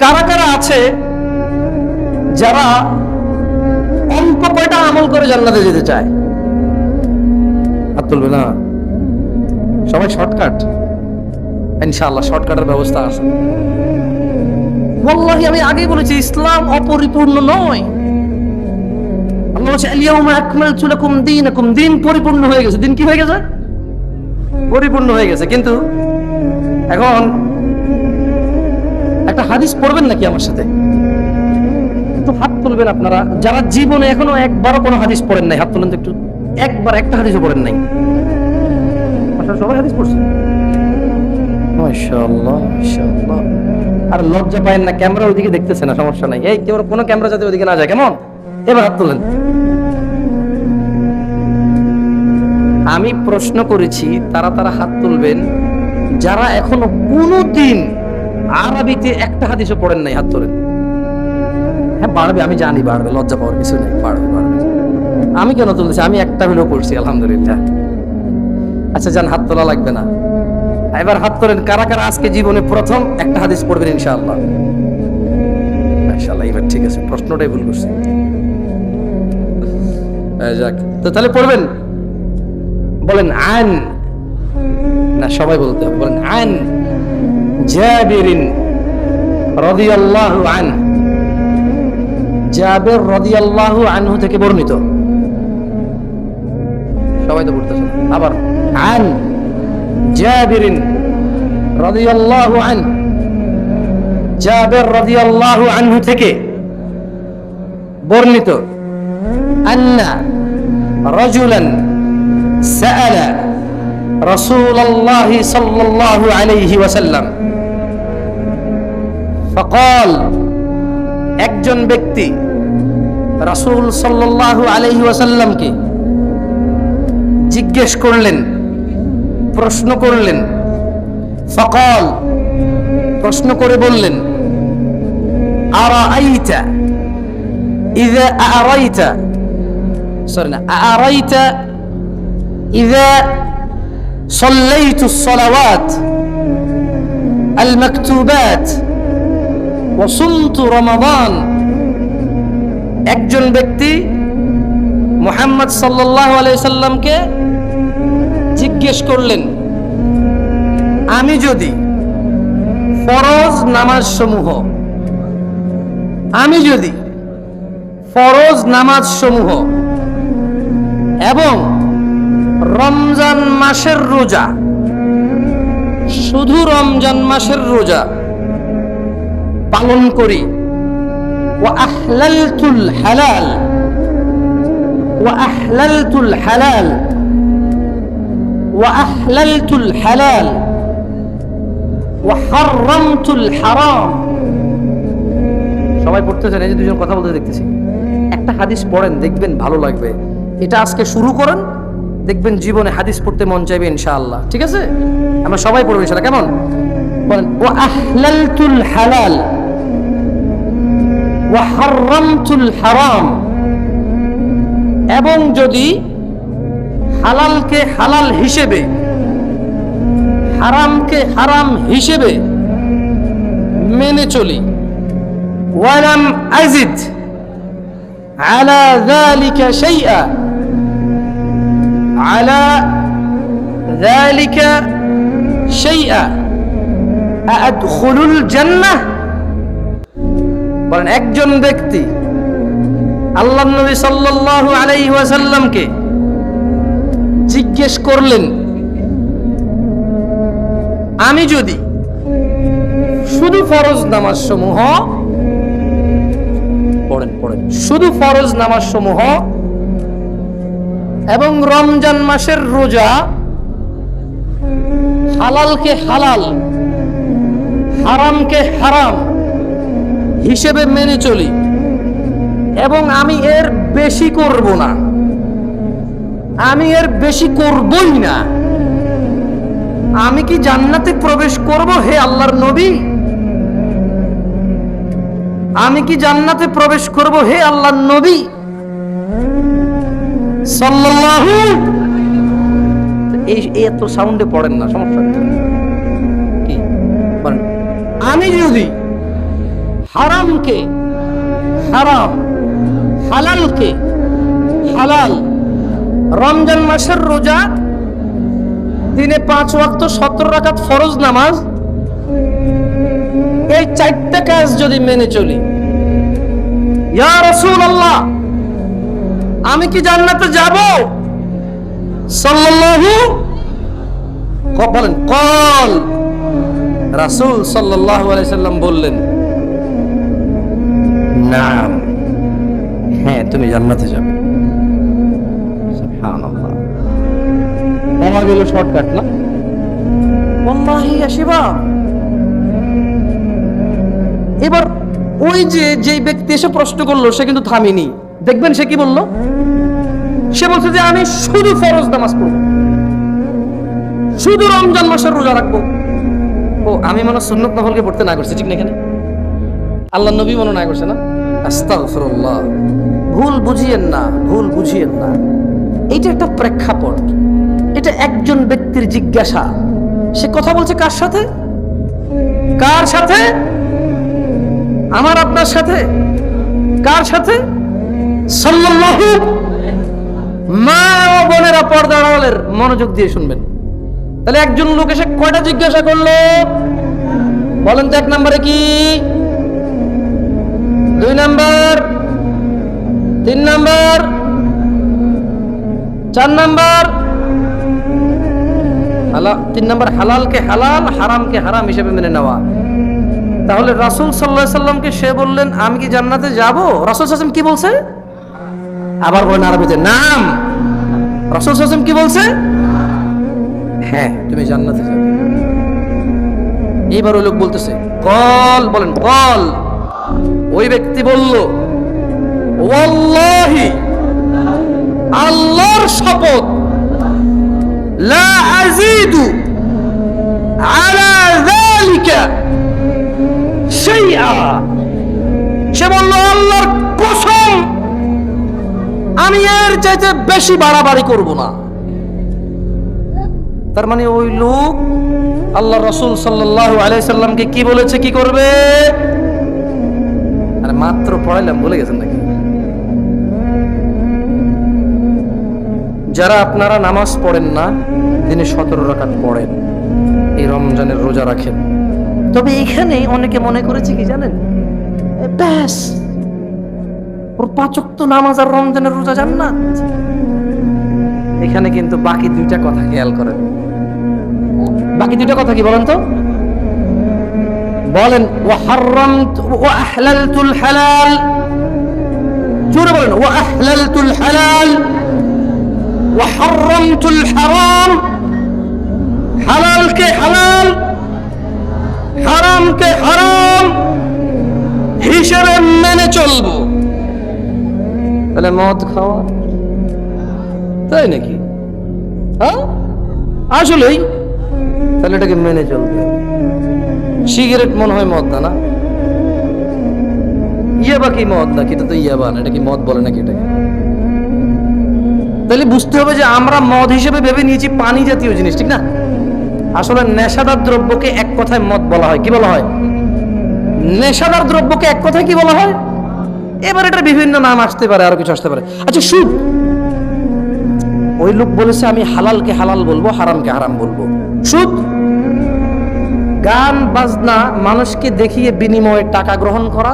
কারা কারা আছে যারা অল্প কয়টা আমল করে জান্নাতে যেতে চায়? হাত তুলবে না? সবাই শর্টকাট? ইনশাআল্লাহ শর্টকাটের ব্যবস্থা আছে। ওয়াল্লাহি আমি আগেই বলেছি, ইসলাম অপরিপূর্ণ নয়। আল্লাহ বলছে আল-ইয়াউমা আকমালতু লাকুম দীনাকুম, দিন পরিপূর্ণ হয়ে গেছে। দিন কি হয়ে গেছে? পরিপূর্ণ হয়ে গেছে। কিন্তু এখন একটা হাদিস পড়বেন নাকি আমার সাথে? একটু হাত তুলবেন আপনারা যারা জীবনে এখনো একবারও কোনো হাদিস পড়েন নাই। হাত তুলেন তো একটু। একবার একটা হাদিসও পড়েন নাই? মাশাআল্লাহ, সবাই হাদিস পড়ছেন। মাশাআল্লাহ মাশাআল্লাহ। আর লজ্জা পায়েন না? ক্যামেরা ওইদিকে দেখতেছে না, সমস্যা নাই। এই কেউ কোনো ক্যামেরা যাতে ওইদিকে না যায়, কেমন? এবার হাত তুলেন। আমি প্রশ্ন করেছি, তারা হাত তুলবেন যারা এখনো কোনোদিন আরবিতে একটা হাদিসও পড়েন নাই। হাত তোলেন। হ্যাঁ বাড়বে, আমি জানি বাড়বে, লজ্জা পাওয়ার কিছু নেই, বাড়বে। আমি কেন তুলতেছি? আমি একটা হলেও পড়ছি আলহামদুলিল্লাহ। আচ্ছা যান, হাত তোলা লাগবে না। এবার হাত তোলেন কারা কারা আজকে জীবনে প্রথম একটা হাদিস পড়বেন ইনশাআল্লাহ। মাশাআল্লাহ, এবার ঠিক আছে, প্রশ্নটাই ভুল করছি। যাক, তো তাহলে পড়বেন। বলেন আন, না সবাই বলতে হবে। বলেন আন জাবিরিন রাদিয়াল্লাহু আনহু, জাবির রাদিয়াল্লাহু আনহু থেকে বর্ণিত। সবাই তো পড়তেছেন। আবার আন জাবিরিন রাদিয়াল্লাহু আনহু, জাবির রাদিয়াল্লাহু আনহু থেকে বর্ণিত। আন্না রাজুলান সাআলা রাসূলুল্লাহ সাল্লাল্লাহু আলাইহি ওয়াসাল্লাম ফাকাল, একজন ব্যক্তি রাসূল সাল্লাল্লাহু আলাইহি ওয়াসাল্লামকে জিজ্ঞেস করলেন, প্রশ্ন করলেন। ফাকাল, প্রশ্ন করে বললেন, আরাআইতা ইযা আরাইতা, সরি না, আরাইতা ইযা সাল্লাইতুস সালাওয়াত আল মাকতুবাত ওয়া সুমতু রমাদান। একজন ব্যক্তি মুহাম্মদ সাল্লাল্লাহু আলাইহি সাল্লামকে জিজ্ঞেস করলেন, আমি যদি ফরজ নামাজ সমূহ, এবং রমজান মাসের রোজা, শুধু রমজান মাসের রোজা পালন করি, ওয়া আহলালতুল হালাল ওয়া আহলালতুল হালাল ওয়া আহলালতুল হালাল ওয়া হারামতুল হারাম। সবাই পড়তেছেন? এই যে দুজন কথা বলতে দেখতেছি। একটা হাদিস পড়েন, দেখবেন ভালো লাগবে। এটা আজকে শুরু করেন, দেখবেন জীবনে হাদিস পড়তে মন চাইবে ইনশাআল্লাহ। ঠিক আছে, আমরা সবাই পড়বো ইনশাআল্লাহ। কেমন? বলেন ওয়া আহলালতুল হালাল ওয়া হারামতুল হারাম। এবং যদি হালালকে হালাল হিসেবে, হারামকে হারাম হিসেবে মেনে চলি, ওয়ালাম আযিদ আলা যালিকা শাইআ, আলা যালিকা শাইআ আদখুলুল জান্নাহ। বলেন একজন ব্যক্তি আল্লাহর নবী সাল্লাল্লাহু আলাইহি ওয়াসাল্লামকে জিজ্ঞেস করলেন, আমি যদি শুধু ফরজ নামাজ সমূহ শুধু ফরজ নামাজ সমূহ এবং রমজান মাসের রোজা হালালকে হালাল হারামকে হারাম হিসেবে মেনে চলি এবং আমি এর বেশি করব না, আমি এর বেশি করবই না, আমি কি জান্নাতে প্রবেশ করব হে আল্লাহর নবী? আমি কি জান্নাতে প্রবেশ করব হে আল্লাহর নবী সাল্লাল্লাহু? এই এত সাউন্ডে পড়েন না, সমস্যা কি? আমি যদি হারামকে হারাম, হালালকে হালাল। রমজান মাসের রোজা, দিনে 5 ওয়াক্ত 17 রাকাত ফরজ নামাজ, এই 4টা কাজ যদি মেনে চলি, ইয়া রাসূলুল্লাহ আমি কি জান্নাতে যাব? সাল্লাল্লাহু বলেন কল, রাসূল সাল্লাল্লাহু আলাইহি সাল্লাম বললেন নাম, হ্যাঁ তুমি জান্নাতে যাবে। সুবহানাল্লাহ, আমার গেল শর্টকাট না? ওয়াল্লাহি আসিবা। এবার ওই যে ব্যক্তি এসে প্রশ্ন করলো সে কিন্তু থামেনি, দেখবেন সে কি বলল? সে বলছে যে আমি শুধু ফরজ নামাজ পড়ব, শুধু রমজান মাসের রোজা রাখবো। ও আমি মনে সুন্নত নফলকে পড়তে না করছি, ঠিক না? এখানে আল্লাহ নবী মনে না করছে না? আস্তাগফিরুল্লাহ, ভুল বুঝিয়েন না, ভুল বুঝিয়েন না। এটা একটা প্রেক্ষাপট, এটা একজন ব্যক্তির জিজ্ঞাসা। সে কথা বলছে কার সাথে? কার সাথে? আমার আপনার সাথে। কার সাথে? সাল্লাল্লাহু। মা ও বোনেরা, পর্দার আড়ালের মনোযোগ দিয়ে শুনবেন। তাহলে একজন লোক এসে কয়টা জিজ্ঞাসা করলো বলেন তো? 1 নম্বরে কি, 2 নম্বর, 3 নম্বর, 4 নম্বর। 3 নম্বর হালালকে হালাল, হারামকে হারাম হিসেবে মেনে নেওয়া। তাহলে রাসূল সাল্লাল্লাহু আলাইহি সাল্লামকে সে বললেন আমি কি জান্নাতে যাব? রাসূল সাল্লাল্লাহু আলাইহি সাল্লাম কি বলছে? আবার বলেন আরবিতে, নাম। রাসূল সাল্লাল্লাহু আলাইহি সাল্লাম কি বলছে? হ্যাঁ তুমি জান্নাতে যাবে। এইবার ওই লোক বলতেছে কল, বলেন কল। ওই ব্যক্তি বলল ওয়াল্লাহি, আল্লাহর শপথ, লা আযীদু আলা যালিকা শাইআ। সে বলল আল্লাহর কসম আমি এর চাইতে বেশি বাড়াবাড়ি করব না। তার মানে ওই লোক আল্লাহ রাসূল সাল্লাল্লাহু আলাইহি সাল্লামকে কি বলেছে, কি করবে? আরে মাত্র পড়াইলাম, ভুলে গেছেন নাকি? যারা আপনারা নামাজ পড়েন না, দিনে 17 রাকাত পড়েন, এই রমজানের রোজা রাখেন, তবে এখানে অনেকে মনে করেছে কি জানেন, ব্যাস ওর 5 ওয়াক্ত নামাজ আর রমজানের রোজা জান্নাত। এখানে কিন্তু বাকি 2টা কথা খেয়াল করেন। বাকি 2টা কথা কি বলেন তো? বলেন ওয়া হারামতু ওয়া আহলালতুল হালাল। জোরে বলেন ওয়া আহলালতুল হালাল ওয়া হারামতুল হারাম। হালালকে হালাল, হারামকে হারাম হিসেবে মেনে চলবো। তাহলে মদ খাওয়া, তাই নাকি? হ্যাঁ আসলেই, তাহলে এটাকে মেনে চলবে। সিগারেট মনে হয় মদ না? ইয়াবা কি মদ নাকি? এটা তো ইয়াবা না, এটা কি মদ বলে নাকি এটাকে? তাহলে বুঝতে হবে যে আমরা মদ হিসেবে ভেবে নিয়েছি পানি জাতীয় জিনিস, ঠিক না? আসলে নেশাদার দ্রব্যকে এক কথায় মদ বলা হয়। কি বলা হয়? নেশাদার দ্রব্যকে এক কথায় কি বলা হয়? এবার এটার বিভিন্ন নাম আসতে পারে, আরো কিছু আসতে পারে। আচ্ছা সুদ, ওই লোক বলেছে আমি হালালকে হালাল বলবো, হারামকে হারাম বলবো। সুদ, গান বাজনা মানুষকে দেখিয়ে বিনিময়ে টাকা গ্রহণ করা,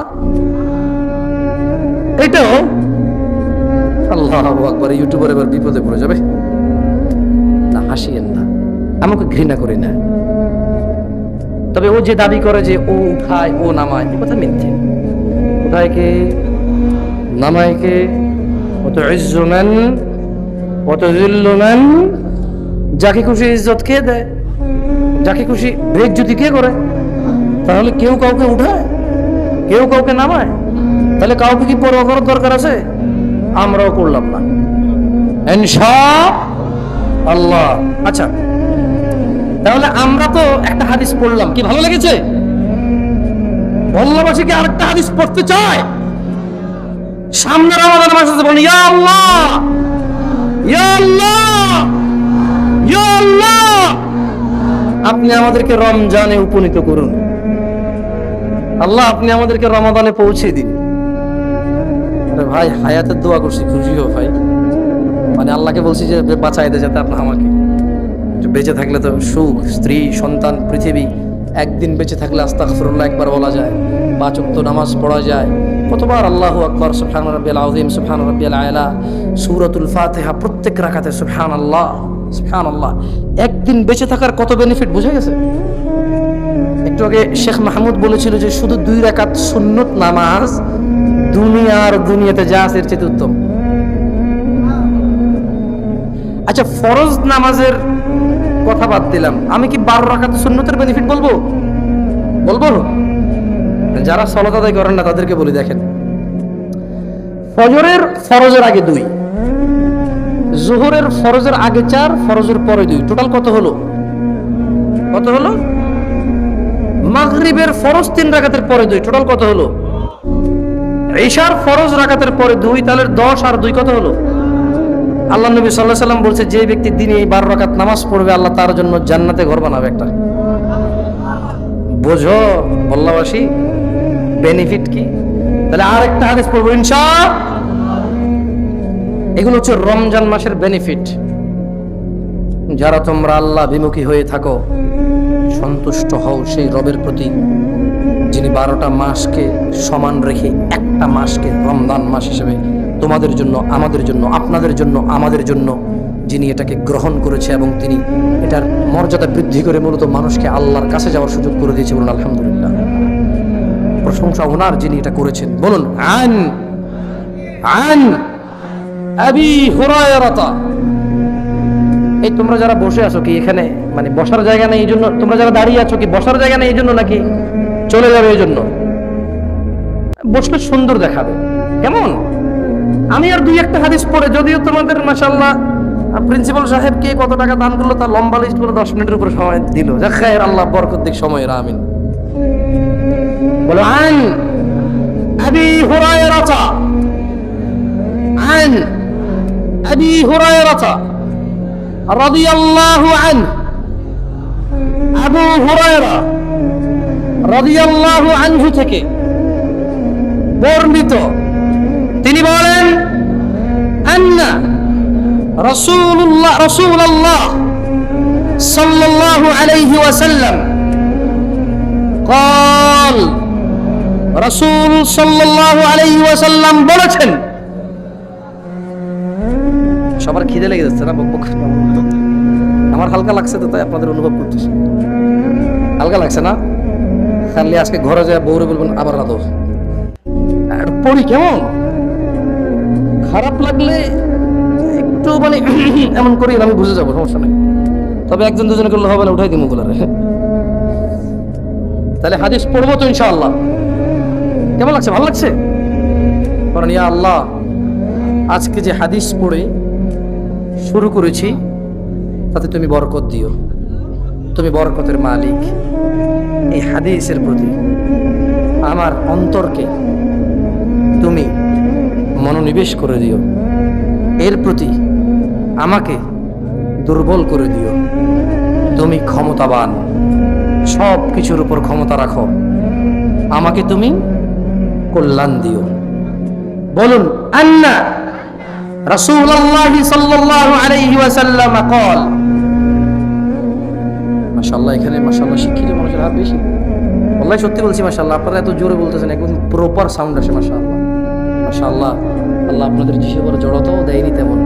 এটাও। আল্লাহু আকবার, ইউটিউবার এবার বিপদে পড়ে যাবে। না হাসিয়েন না, আমাকে ঘৃণা করি না। তবে ও যে দাবি করে যে ও উঠায় ও নামায়, এ কথা মিথ্যে। উঠায় কে, নামায় কে? অত ইজ্জু মান অত যিল্লু মান। যাকে খুশি ইজ্জত কে দেয়, যাকে খুশি বেইজ্জতি কে করে? তাহলে কেউ কাউকে উঠায়, কেউ কাউকে নামায়, তাহলে কাউকে কি পরোয়া করার দরকার আছে? আমরাও করলাম না ইনশাআল্লাহ। আচ্ছা তাহলে আমরা তো একটা হাদিস পড়লাম, কি ভালো লেগেছে? বল্লাবাসী কি আরেকটা হাদিস পড়তে চায়? সামনে রমাদান মাস আছে, বলি ইয়া আল্লাহ, ইয়া আল্লাহ, ইয়া আল্লাহ, আপনি আমাদেরকে রমজানে উপনীত করুন। আল্লাহ আপনি আমাদেরকে রমাদানে পৌঁছে দিন। আরে ভাই হায়াতের দোয়া করছি, খুশি হো ভাই। মানে আল্লাহকে বলছি যে বাঁচাই দে, যাতে আপনার আমাকে বেঁচে থাকলে তো সুখ, স্ত্রী, সন্তান, পৃথিবী। একদিন বেঁচে থাকলে আস্তাগফিরুল্লাহ একবার বলা যায়, 5 ওয়াক্ত নামাজ পড়া যায়, কতবার আল্লাহু আকবার, সুবহান রাব্বিয়াল আযীম, সুবহান রাব্বিয়াল আলা, সূরাতুল ফাতিহা প্রত্যেক রাকাতে সুবহানাল্লাহ সুবহানাল্লাহ। একদিন বেঁচে থাকার কত বেনিফিট বুঝে গেছে? একটু আগে শেখ মাহমুদ বলেছিল যে শুধু 2 রাকাত সুন্নত নামাজ দুনিয়াতে যা আছে এর চেয়ে উত্তম। আচ্ছা, ফরজ নামাজের কথা বাদ দিলাম, আমি কি 12 রাকাত সুন্নতের বেনিফিট বলবো? যারা সালাত আদায় করেন না তাদেরকে বলি, দেখেন, ফরজের আগে 2, যোহরের ফরজের আগে 4, ফরজের পরে 2, টোটাল কত হলো? মাগরিবের ফরজ 3 রাকাতের পরে 2, টোটাল কত হলো? ঈশার ফরজ রাকাতের পরে 2, তাহলে 10 আর 2 কত হলো? আল্লাহ নবী সাল্লাল্লাহু আলাইহি সাল্লাম বলছে, যে ব্যক্তি দিনে এই 12 রাকাত নামাজ পড়বে, আল্লাহ তার জন্য জান্নাতে ঘর বানাবে একটা। বোঝো বল্লাবাসী বেনিফিট কি? তাহলে আরেকটা হাদিস পড়বো ইনশাআল্লাহ। এগুলো হচ্ছে রমজান মাসের বেনিফিট। যারা তোমরা আল্লাহ বিমুখী হয়ে থাকো, সন্তুষ্ট হও সেই রবের প্রতি, যিনি 12টা মাসকে সমান রেখে একটা মাসকে রমজান মাস হিসেবে তোমাদের জন্য, আমাদের জন্য, আপনাদের জন্য, আমাদের জন্য যিনি এটাকে গ্রহণ করেছে, এবং তিনি এটার মর্যাদা বৃদ্ধি করে মূলত মানুষকে আল্লাহর কাছে যাওয়ার সুযোগ করে দিয়েছে। বলুন আলহামদুলিল্লাহ, প্রশংসা ওনার যিনি এটা করেছেন। বলুন আন আবি হুরায়রা। এই তোমরা যারা বসে আছো কি এখানে মানে বসার জায়গা নেই এই জন্য? তোমরা যারা দাঁড়িয়ে আছো কি বসার জায়গা নেই এই জন্য, নাকি চলে যাবে এই জন্য? বসলে সুন্দর দেখাবে, কেমন? আমি আর 2-1টা হাদিস পড়ে, যদিও তোমাদের মাশাআল্লাহ প্রিন্সিপাল সাহেব কে কত টাকা দান করলো তার লম্বা লিস্ট করে 10 মিনিটের উপরে সময় দিল, যা খায়ের, আল্লাহ বরকত দিক সময়ের, আমিন। বলো আন আবি হুরায়রা, আন আবি হুরায়রা রাদিয়াল্লাহু আনহু, আবু হুরায়রা রাদিয়াল্লাহু আনহু থেকে বর্ণিত, তিনি বলেন, আন্না রাসূলুল্লাহ সাল্লাল্লাহু আলাইহি ওয়াসাল্লাম قال, রাসূল সাল্লাল্লাহু আলাইহি ওয়াসাল্লাম বলেছেন। সবার খিদে লেগে যাচ্ছে না? বকবক আমার হালকা লাগছে তো, তাই আপনাদের অনুভব করতেছি। হালকা লাগছে না? খালি আজকে ঘরে যায় বউরে বলবেন আবার রাত পড়ি, কেমন? খারাপ লাগলে একটু মানে এমন করি, আমি বুঝে যাবো, সমস্যা নেই। তবে 1-2 করলে হবে না, উঠাই দিই মুগুলারে। তাহলে হাদিস পড়বো তো ইনশাআল্লাহ। কেমন লাগছে? ভালো লাগছে? কারণ ইয়া আল্লাহ, আজকে যে হাদিস পড়ে শুরু করেছি তাতে তুমি বরকত দিও, তুমি বরকতের মালিক। এই হাদিসের প্রতি আমার অন্তরকে তুমি মনোনিবেশ করে দিও, এর প্রতি আমাকে দুর্বল করে দিও। তুমি ক্ষমতাবান, সব কিছুর উপর ক্ষমতা রাখো, আমাকে তুমি কল্যাণ দিও। বলুন আন্না রাসূলুল্লাহ সাল্লাল্লাহু আলাইহি ওয়াসাল্লাম قال। মাশাআল্লাহ, এখানে মাশাআল্লাহ শিক্ষিত মানুষের হাত বেশি। আল্লাহ সত্যি বলছি, মাশাআল্লাহ আপনারা এত জোরে বলতেছেন, একদম প্রপার সাউন্ড আসে। মাশাআল্লাহ মাশাআল্লাহ, আল্লাহ আপনাদের জিহ্বা বড় জড়তাও দেয়নি তেমন,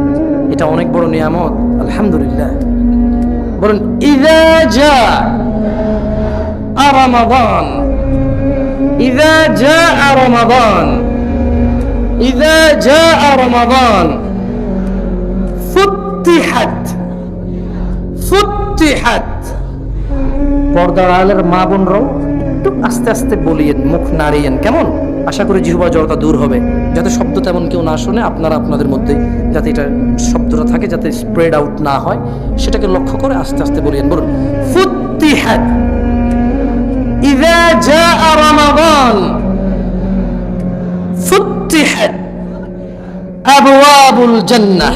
এটা অনেক বড় নিয়ামত, আলহামদুলিল্লাহ। বলুন ইযা জাআ রমাদান, ইযা জাআ রমাদান, ইযা জাআ রমাদান ফুতিহাত, ফুতিহাত। পর্দার আলের মা বোনরাও একটু আস্তে আস্তে বলিয়েন, মুখ নাড়িয়েন, কেমন? আশা করি জিহ্বা জড়তা দূর হবে, যাতে শব্দ তেমন কেউ না শুনে, আপনারা আপনাদের মধ্যে যাতে এটা শব্দটা থাকে, যাতে স্প্রেড আউট না হয়, সেটাকে লক্ষ্য করে আস্তে আস্তে বলিয়েন। বলুন ফুতিহাত ইযা জাআ রমাদান ফুতিহাত আবওয়াবুল জান্নাহ।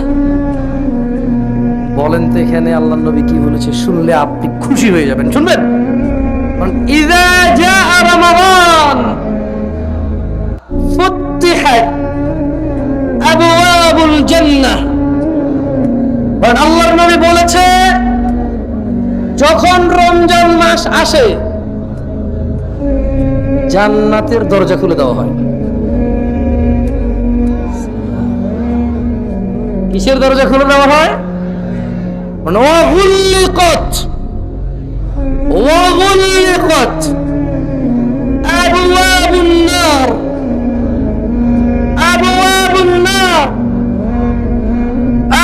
বলেন তো এখানে আল্লাহর নবী কি বলেছে? শুনলে আপনি খুশি হয়ে যাবেন, শুনবেন? ইযা জাআ রমাদান রমাদান ফুতিহাত আবওয়াবুল জান্নাহ। কারণ আল্লাহর নবী বলেছে যখন রমজান মাস আসে জান্নাতের দরজা খুলে দেওয়া হয়। কিসের দরজা খুলে দেওয়া হয়? মানে ওয়াগুল্লিকাত আবওয়াবুন নার, আবওয়াবুন নার,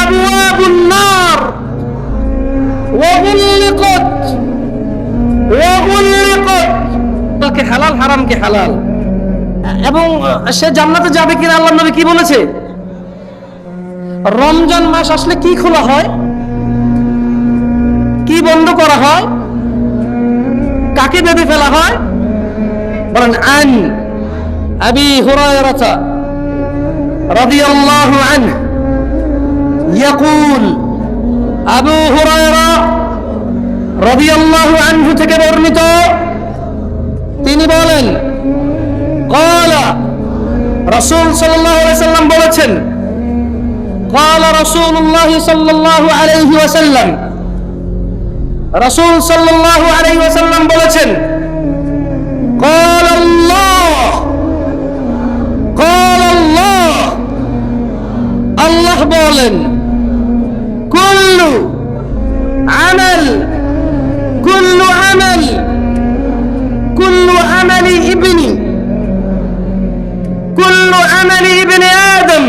আবওয়াবুন নার ওয়াগুল্লিকাত কে হালাল, হারাম কে হালাল। এবং সে জান্নাতে যাবে কিনা আল্লাহর নবী কি বলেছে? রমজান মাস আসলে কি খোলা হয়, কি বন্ধ করা হয়, কাকে বেঁধে ফেলা হয়? বলেন আন আবি হুরায়রা রাদিয়াল্লাহু আনহু ইয়াকুল, আবু হুরায়রা রাদিয়াল্লাহু আনহু থেকে বর্ণিত, তিনি বলেন ক্বালা, রাসূল সাল্লাল্লাহু আলাইহি ওয়াসাল্লাম বলেছেন, ক্বালা রাসূলুল্লাহ সাল্লাল্লাহু আলাইহি ওয়াসাল্লাম, রাসূল সাল্লাল্লাহু আলাইহি ওয়াসাল্লাম বলেছেন, ক্বালা আল্লাহ, ক্বালা আল্লাহ, আল্লাহ বলেন, কুল্লু আমাল, কুল্লু আমাল, কুল্লু আমালি ইবনি, কুল্লু আমালি ইবনি আদম।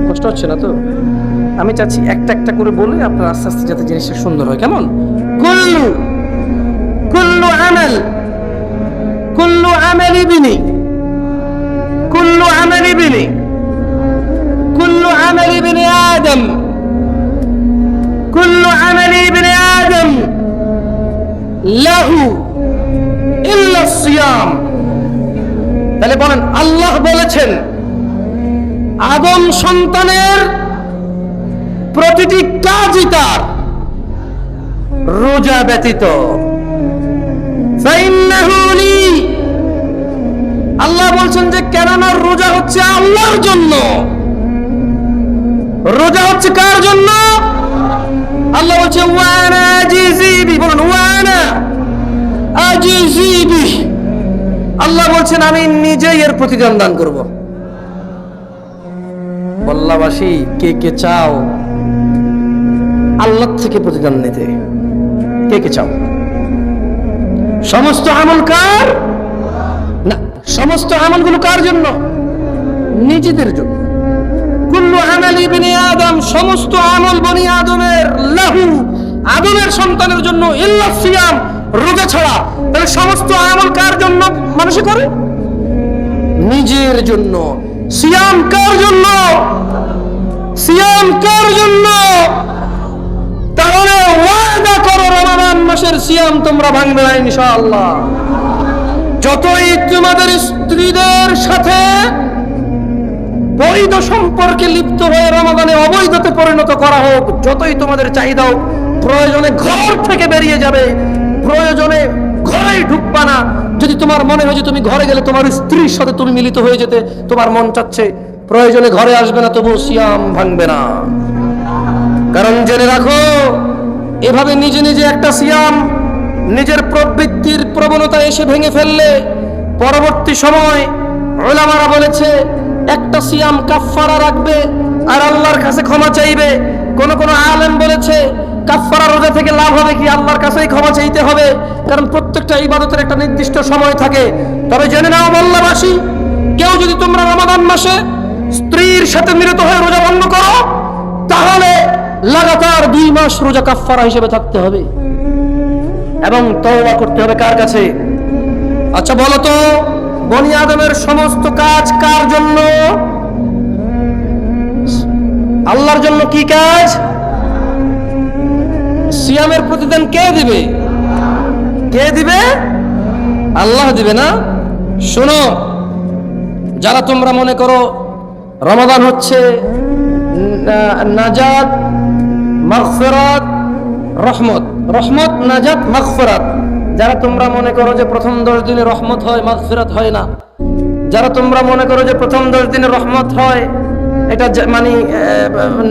কষ্ট হচ্ছে না তো? আমি চাচ্ছি একটা একটা করে বলে আপনার আস্তে আস্তে যাতে জিনিসটা সুন্দর হয়। কেমন? কুল্লু, কুল্লু আমাল, কুল্লু আমালি ইবনি, কুল্লু আমালি ইবনি, কুল্লু আমালি ইবনি আদম, কুল্লু আমালি ইবনি আদম লাহু ইল্লা সিয়াম। তাহলে বলেন আল্লাহ বলেছেন আদম সন্তানের প্রতিটি কাজই তার, রোজা ব্যতীত। ফাইন্নাহু লি, আল্লাহ বলছেন যে কেননা রোজা হচ্ছে আল্লাহর জন্য। রোজা হচ্ছে কার জন্য? আল্লাহ বলছে ওয়ানা আজিজি বি, বলুন ওয়ানা আজিজি বি। আল্লাহ বলছেন আমি নিজেই এর প্রতিদান দান করব। বল্লাবাসী কে কে চাও আল্লাহ থেকে প্রতিদান নিতে? কে কে চাও? সমস্ত আমল কার না, সমস্ত আমলগুলো কার জন্য? নিজেদের জন্য। কুল্লু আমালি ইবনি আদম, সমস্ত আমল বনি আদমের, লাহু, আদমের সন্তানের জন্য, ইল্লা সিয়াম, রোজা ছাড়া। তাহলে সমস্ত আমল কার জন্য মানুষ করে? নিজের জন্য। সিয়াম কার জন্য? সিয়াম কার জন্য? তাহলে ওয়াদা করো রমাদান মাসের সিয়াম তোমরা ভাঙবে না ইনশাআল্লাহ। যতই তোমাদের স্ত্রীদের সাথে বৈধ সম্পর্কে লিপ্ত হয়ে রমাদানে অবৈধতে পরিণত করা হোক, যতই তোমাদের চাহিদা হোক, প্রয়োজনে ঘর থেকে বেরিয়ে যাবে, প্রয়োজনে ঘরেই ঢুকবা না। যদি তোমার মনে হয় যে তুমি ঘরে গেলে তোমার স্ত্রীর সাথে তুমি মিলিত হয়ে যেতে তোমার মন চাচ্ছে, প্রয়োজনে ঘরে আসবে না, তবু সিয়াম ভাঙবে না। কারণ জেনে রাখো, এভাবে নিজে নিজে একটা সিয়াম নিজের প্রবৃত্তির প্রবণতা এসে ভেঙে ফেললে পরবর্তী সময় উলামারা বলেছে একটা সিয়াম কাফফারা রাখবে আর আল্লাহর কাছে ক্ষমা চাইবে। কোন কোন আলেম বলেছে কাফফারা রোজা থেকে লাভ হবে কি? আল্লাহর কাছেই ক্ষমা চাইতে হবে, কারণ প্রত্যেকটা ইবাদতের একটা নির্দিষ্ট সময় থাকে। তবে জেনে নাও মোল্লাবাসী, কেউ যদি তোমরা রমাদান মাসে স্ত্রীর সাথে মিলিত হয়ে রোজা ভঙ্গ করো, তাহলে লাগাতার 2 মাস রোজা কাফফারা হিসেবে থাকতে হবে এবং তওবা করতে হবে। কার কাছে? আচ্ছা বলো তো, বনি আদমের সমস্ত কাজ কার জন্য? আল্লাহর জন্য। কি কাজ? সিয়ামের প্রতিদান কে দিবে? কে দিবে? আল্লাহ দিবে না? শোনো, যারা তোমরা মনে করো রমাদান হচ্ছে নাজাত, মাগফিরাত, রহমত, রহমত, নাজাত, মাগফিরাত, যারা তোমরা মনে করো যে প্রথম 10 দিনে রহমত হয়, মাগফিরাত হয় না, যারা তোমরা মনে করো যে প্রথম 10 দিনে রহমত হয়, এটা মানে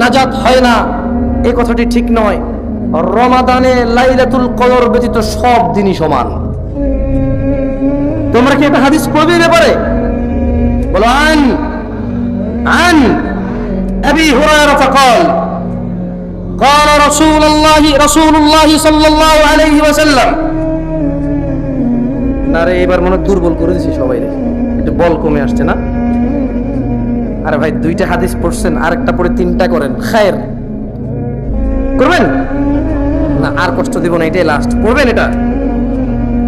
নাজাত হয় না, এই কথাটি ঠিক নয়। রমাদানে লাইলাতুল কদর ব্যতীত সব দিনই সমান। তোমরা কি একটা হাদিস পড়বে না পারে? বলো আন আবি হুরায়রা قال قال رسول الله صلى الله عليه وسلم। না রে, এবার মনে দুর্বল করে দিছি সবাই রে, একটু বল কমে আসছে না? আরে ভাই, 2টা হাদিস পড়ছেন, আরেকটা পড়ে 3টা করেন, খায়ের করবেন না, আর কষ্ট দিব না, এটাই লাস্ট। পড়বেন এটা?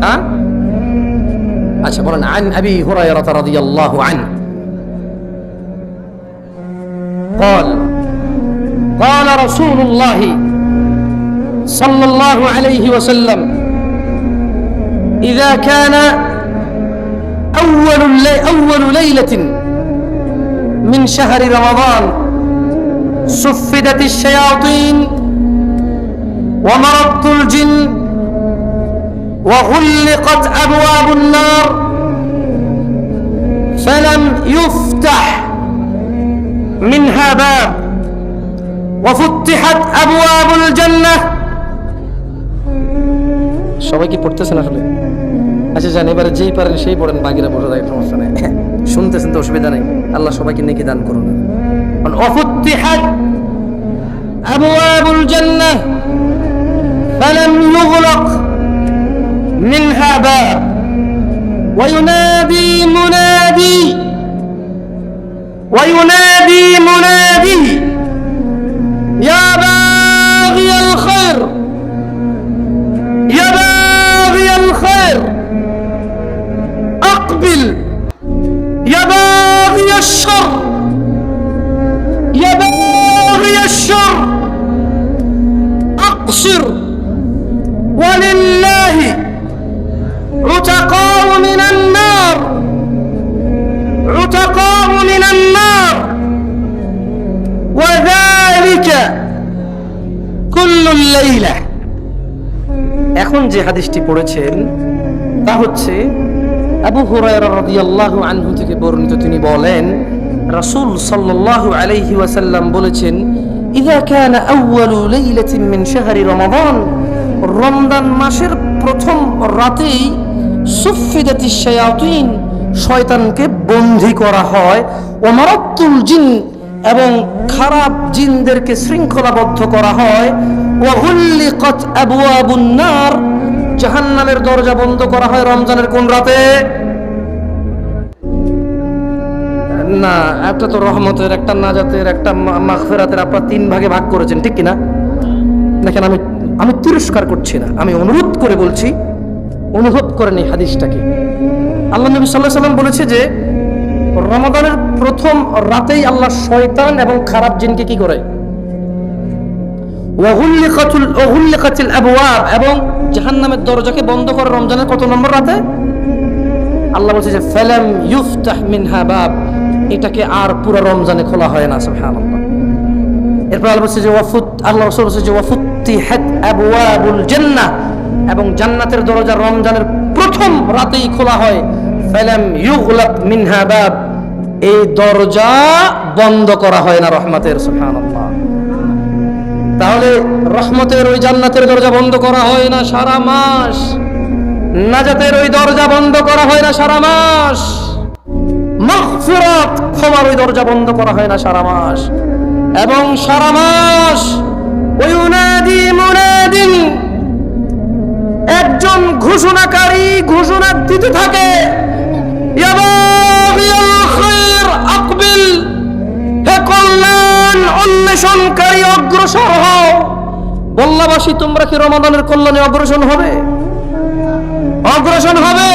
হ্যাঁ আচ্ছা, বলেন। আন আবি হুরায়রা রাদিয়াল্লাহু আনহু قال قال رسول الله صلى الله عليه وسلم إذا كان أول ليلة من شهر رمضان صفدت الشياطين ومرضت الجن وغلقت أبواب النار فلم يفتح منها باب وفتحت أبواب الجنة। সবাই কি পড়তেছেন আসলে? আচ্ছা জান, এবারে যেই পারেন সেই পড়েন, বাকিরা বসে থাকে, সমস্যা নেই, শুনতেছেন তো, অসুবিধা নেই। আল্লাহ সবাইকে নেকি দান করুন। وفتحت أبواب الجنة فلم يغلق منها باب وينادي منادي يا باغي الخير يا باغي الخير أقبل يا باغي الشر يا باغي الشر أقصر ولله عتقاء من النار عتقاء من النار وذلك كل الليلة। এখন যে হাদিসটি পড়েছেন তা হচ্ছে আবু হুরায়রা রাদিয়াল্লাহু আনহু থেকে বর্ণিত। তিনি বলেন, রাসূল সাল্লাল্লাহু আলাইহি ওয়াসাল্লাম বলেছেন, ইযা কানা আউয়ালু লাইলাতিন মিন শাহরি রমাদান, রমজান মাসের প্রথম রাতেই সুফিদাতিশ শায়াতিন, শয়তানকে বন্দী করা হয়, ওয়া মারাতুল জিন, এবং খারাপ জিনদেরকে শৃঙ্খলাবদ্ধ করা হয়, ওয়া গুল্লিকাত আবওয়াবুন নার, জাহান্নামের দরজা বন্ধ করা হয় রমজানের কোন রাতে? না, একটা তো রহমতের, একটা নাজাতের, একটা মাগফিরাতের, আপনারা 3 ভাগে ভাগ করেছেন, ঠিক কিনা? দেখেন, আমি তিরস্কার করছি না, আমি অনুরোধ করে বলছি, অনুভব করেন এই হাদিসটাকে। আল্লাহ নবী সাল্লাল্লাহু আলাইহি ওয়াসাল্লাম বলেছে যে রমাদানের প্রথম রাতেই আল্লাহ শয়তান এবং খারাপ জিনকে কি করে? ওয়াগুল্লিকাতিল আবওয়াব, এবং জাহান্নামের দরজাকে বন্ধ করে রমজানের কত নম্বর রাতে? আল্লাহ বলছে যে ফালাম ইফতাহ মিনহা বাব, এটাকে আর পুরো রমজানে খোলা হয় না। সুবহানাল্লাহ। এরপর আল্লাহ বলছে যে আল্লাহ রাসূল বলছে যে ওয়াফুতিহাত আবওয়াবুল জান্নাহ, এবং জান্নাতের দরজা রমজানের প্রথম রাতেই খোলা হয়। ফালাম ইউগলাক মিনহা বাব, এই দরজা বন্ধ করা হয় না রহমতের। সুবহানাল্লাহ। তাহলে রহমতের ওই জান্নাতের দরজা বন্ধ করা হয় না সারা মাস, নাজাতের ওই দরজা বন্ধ করা হয় না সারা মাস, মাগফিরাত, ক্ষমার ওই দরজা বন্ধ করা হয় না সারা মাস, এবং সারা মাস ওয়ুনাদি মুনাদিন, একজন ঘোষণাকারী ঘোষণা দিতে থাকে, ইয়া বাগিয়াল খায়র আকবিল, হে কল্যাণ অন্বেষণকারী অগ্রসর হও। বল্লাবাসী, তোমরা কি রমাদানের কল্যাণে অগ্রসর হবে? অগ্রসর হবে?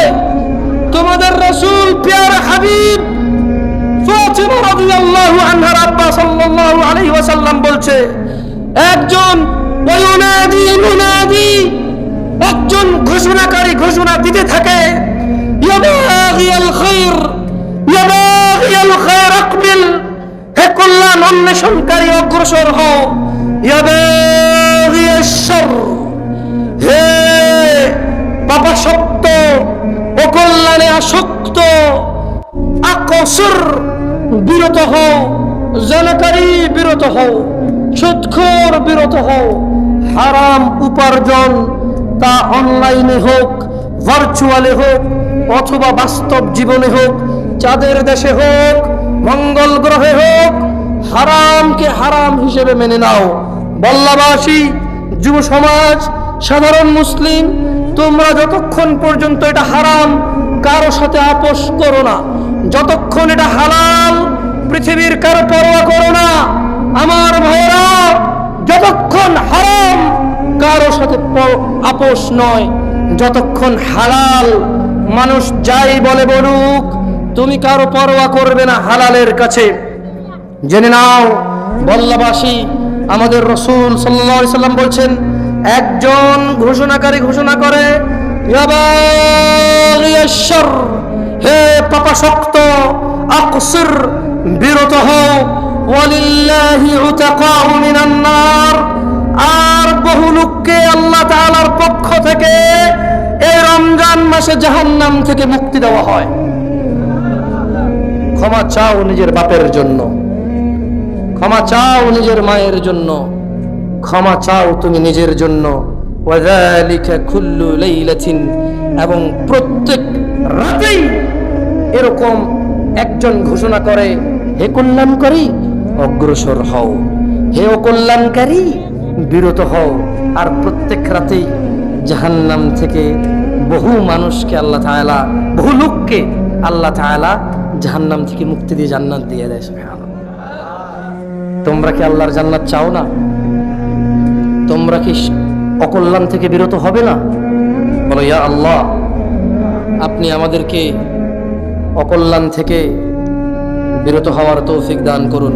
তোমাদের রাসূল প্যারা হাবিব ফাতিমা রাদিয়াল্লাহু আনহার আব্বা সাল্লাল্লাহু আলাইহি ওয়াসাল্লাম বলছে, একজন ওয়ুনাদি মুনাদি, একজন ঘোষণাকারী ঘোষণা দিতে থাকে, ইয়া বাগিয়াল খায়র ইয়া বাগিয়াল খায়র আকবিল, হে কল্যাণ অন্বেষণকারী অগ্রসর হও, ইয়া বাগিয়াশ শার, হে পাপাস অকল্যাণে আসক্ত, আকসর বিরত হও, জানাকারী বিরত হও, সুদখোর বিরত হও। হারাম উপার্জন, তা অনলাইনে হোক, ভার্চুয়ালে হোক, অথবা বাস্তব জীবনে হোক, চাঁদের দেশে হোক, মঙ্গল গ্রহে হোক, হারামকে হারাম হিসেবে মেনে নাও। বল্লাবাসী, যুব সমাজ, সাধারণ মুসলিম, তোমরা যতক্ষণ পর্যন্ত এটা হারাম কারো সাথে আপোষ করো না, যতক্ষণ এটা হালাল পৃথিবীর কারো পরোয়া করো না। আমার ভাইরা, যতক্ষণ হারাম কারো সাথে আপোষ নয়, যতক্ষণ হালাল মানুষ যাই বলে বলুক তুমি কারো পরোয়া করবে না হালালের কাছে। জেনে নাও বল্লাবাসী, আমাদের রাসূল সাল্লাল্লাহু আলাইহি সাল্লাম বলছেন, একজন ঘোষণাকারী ঘোষণা করে, ইয়া বাগিয়াশ শার, হে পাপাসক্ত, আকসির বিরত হও, ওয়ালিল্লাহি উতাকাউ মিনান নার, আর বহু লোককে আল্লাহ তাআলার পক্ষ থেকে এই রমজান মাসে জাহান্নাম থেকে মুক্তি দেওয়া হয়। ক্ষমা চাও নিজের বাপের জন্য, ক্ষমা চাও নিজের মায়ের জন্য, ক্ষমা চাও তুমি নিজের জন্য। ওয়াযালিকা কুল্লু লাইলাতিন, এবং প্রত্যেক রাতেই এরকম একজন ঘোষণা করে, হে কল্যাণকারী অগ্রসর হও, হে অকল্যাণকারী বিরত হও। আর প্রত্যেক রাতেই জাহান্নাম থেকে বহু মানুষকে আল্লাহ তাআলা, বহু লোককে আল্লাহ তাআলা জাহান্নাম থেকে মুক্তি দিয়ে জান্নাত দিয়ে দেয়। সুবহানাল্লাহ। তোমরা কি আল্লাহর জান্নাত চাও না? তোমরা কি অকল্যাণ থেকে বিরত হবে না? বলো, ইয়া আল্লাহ, আপনি আমাদেরকে অকল্যাণ থেকে বিরত হওয়ার তৌফিক দান করুন।